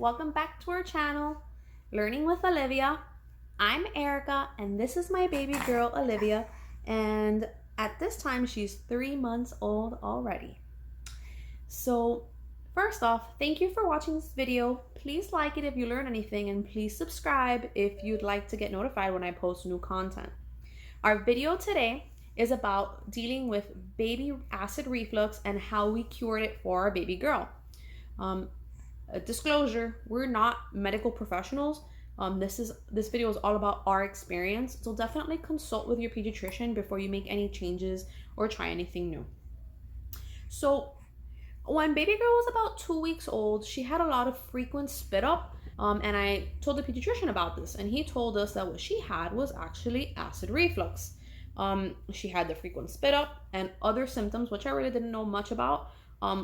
welcome back to our channel, Learning with Olivia. I'm Erica and this is my baby girl Olivia, and at this time she's 3 months old already. So first off, thank you for watching this video. Please like it if you learn anything, and please subscribe if you'd like to get notified when I post new content. Our video today is about dealing with baby acid reflux and how we cured it for our baby girl. A disclosure, we're not medical professionals. This video is all about our experience, so definitely consult with your pediatrician before you make any changes or try anything new. So when baby girl was about 2 weeks old, she had a lot of frequent spit up, and I told the pediatrician about this, and he told us that what she had was actually acid reflux. She had the frequent spit up and other symptoms, which I really didn't know much about,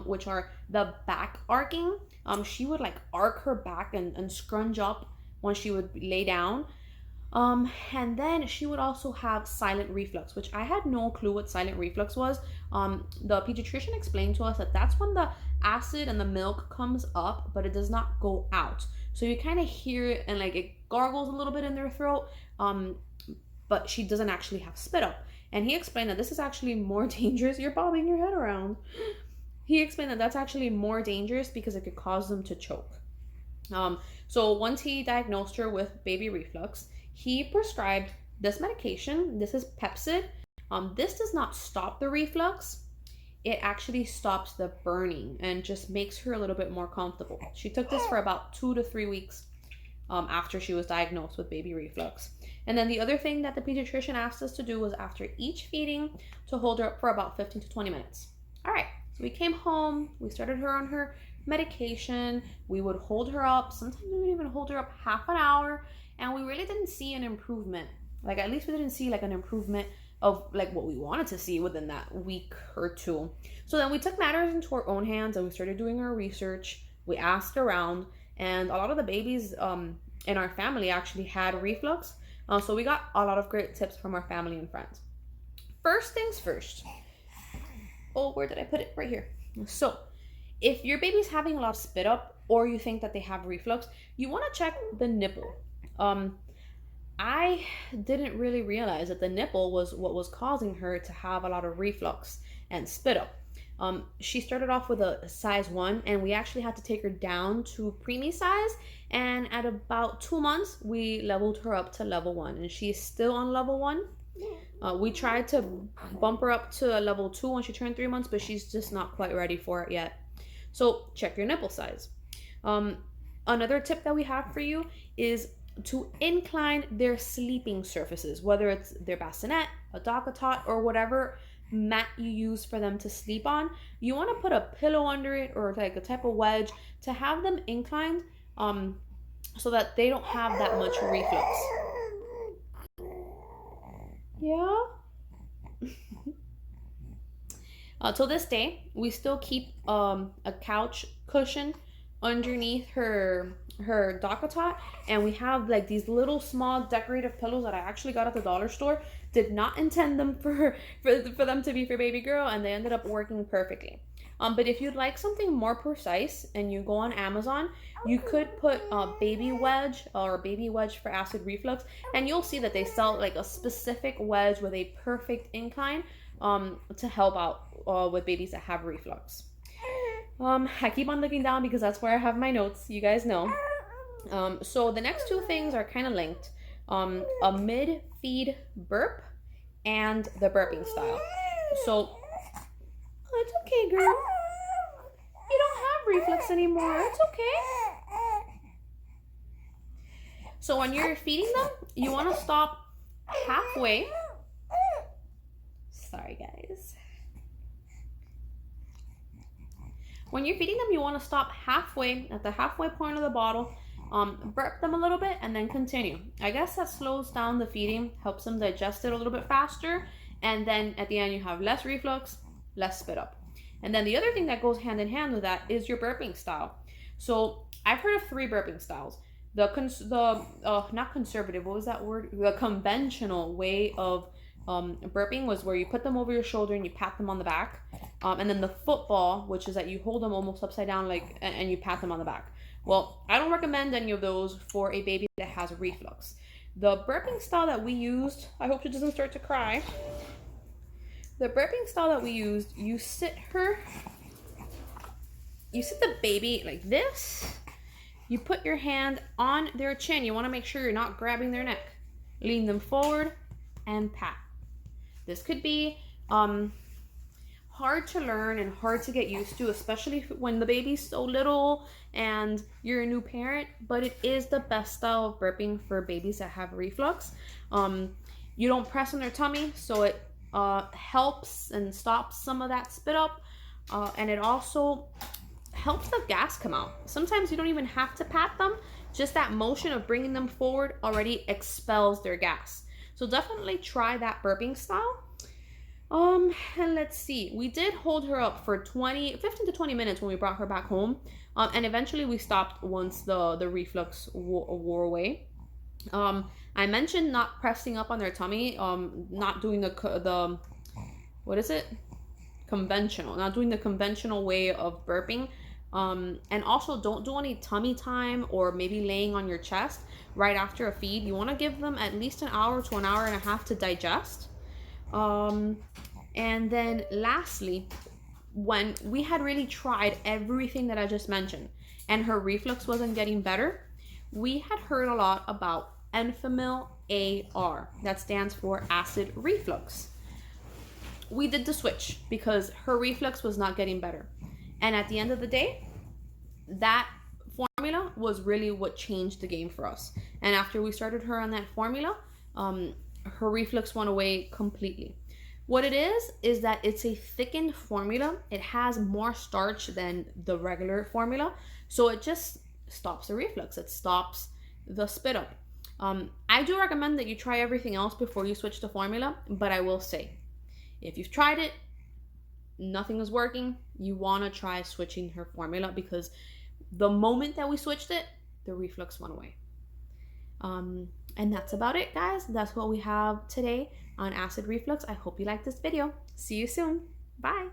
which are the back arcing. She would like arc her back and scrunch up when she would lay down. And then she would also have silent reflux, which I had no clue what silent reflux was. The pediatrician explained to us that that's when the acid and the milk comes up, but it does not go out. So you kind of hear it and like it gargles a little bit in their throat, but she doesn't actually have spit up. And he explained that this is actually more dangerous. You're bobbing your head around. He explained that that's actually more dangerous because it could cause them to choke. So once he diagnosed her with baby reflux, he prescribed this medication. This is Pepcid. This does not stop the reflux. It actually stops the burning and just makes her a little bit more comfortable. She took this for about 2 to 3 weeks after she was diagnosed with baby reflux. And then the other thing that the pediatrician asked us to do was after each feeding to hold her up for about 15 to 20 minutes. All right, so we came home, we started her on her medication. We would hold her up. Sometimes we would even hold her up half an hour, and we really didn't see an improvement. Like, at least we didn't see like an improvement of like what we wanted to see within that week or two. So then we took matters into our own hands and we started doing our research. We asked around, and a lot of the babies in our family actually had reflux. So we got a lot of great tips from our family and friends. First things first. Oh, where did I put it? Right here. So if your baby's having a lot of spit up or you think that they have reflux, you want to check the nipple. I didn't really realize that the nipple was what was causing her to have a lot of reflux and spit up. She started off with a size 1, and we actually had to take her down to preemie size, and at about 2 months we leveled her up to level 1, and she's still on level 1. We tried to bump her up to a level 2 when she turned 3 months, but she's just not quite ready for it yet. So check your nipple size. Another tip that we have for you is to incline their sleeping surfaces, whether it's their bassinet, a DockATot, or whatever mat you use for them to sleep on. You want to put a pillow under it or like a type of wedge to have them inclined, so that they don't have that much reflux. Yeah. Till this day, we still keep a couch cushion underneath her DockATot, and we have like these little small decorative pillows that I actually got at the dollar store. Did not intend them for them to be for baby girl, and they ended up working perfectly. But if you'd like something more precise and you go on Amazon, you could put a baby wedge or a baby wedge for acid reflux, and you'll see that they sell like a specific wedge with a perfect incline to help out with babies that have reflux. I keep on looking down because that's where I have my notes, you guys know. So the next two things are kind of linked. A MidFeed burp and the burping style. So it's okay, girl. You don't have reflux anymore. It's okay. So when you're feeding them, you want to stop halfway. Sorry, guys. When you're feeding them, you want to stop halfway at the halfway point of the bottle, burp them a little bit, and then continue. I guess that slows down the feeding, helps them digest it a little bit faster, and then at the end you have less reflux, less spit up. And then the other thing that goes hand in hand with that is your burping style. So I've heard of 3 burping styles. Not conservative, what was that word? The conventional way of burping was where you put them over your shoulder and you pat them on the back. And then the football, which is that you hold them almost upside down, like, and you pat them on the back. Well, I don't recommend any of those for a baby that has reflux. The burping style that we used, I hope she doesn't start to cry. The burping style that we used, you sit the baby like this. You put your hand on their chin. You want to make sure you're not grabbing their neck. Lean them forward and pat. This could be hard to learn and hard to get used to, especially when the baby's so little and you're a new parent, but it is the best style of burping for babies that have reflux. You don't press on their tummy, so it helps and stops some of that spit up, and it also helps the gas come out. Sometimes you don't even have to pat them. Just that motion of bringing them forward already expels their gas. So definitely try that burping style. And let's see. We did hold her up for 15 to 20 minutes when we brought her back home. And eventually we stopped once the reflux wore away. I mentioned not pressing up on their tummy, not doing the what is it? Conventional, not doing the conventional way of burping. And also don't do any tummy time or maybe laying on your chest right after a feed. You want to give them at least an hour to an hour and a half to digest. And then lastly, when we had really tried everything that I just mentioned and her reflux wasn't getting better, we had heard a lot about Enfamil AR. That stands for acid reflux. We did the switch because her reflux was not getting better. And at the end of the day, that formula was really what changed the game for us. And after we started her on that formula, her reflux went away completely. What it is that it's a thickened formula. It has more starch than the regular formula. So it just stops the reflux. It stops the spit up. I do recommend that you try everything else before you switch the formula. But I will say, if you've tried it, nothing is working, you want to try switching her formula, because the moment that we switched it, the reflux went away. And that's about it, guys. That's what we have today on acid reflux. I hope you liked this video. See you soon. Bye.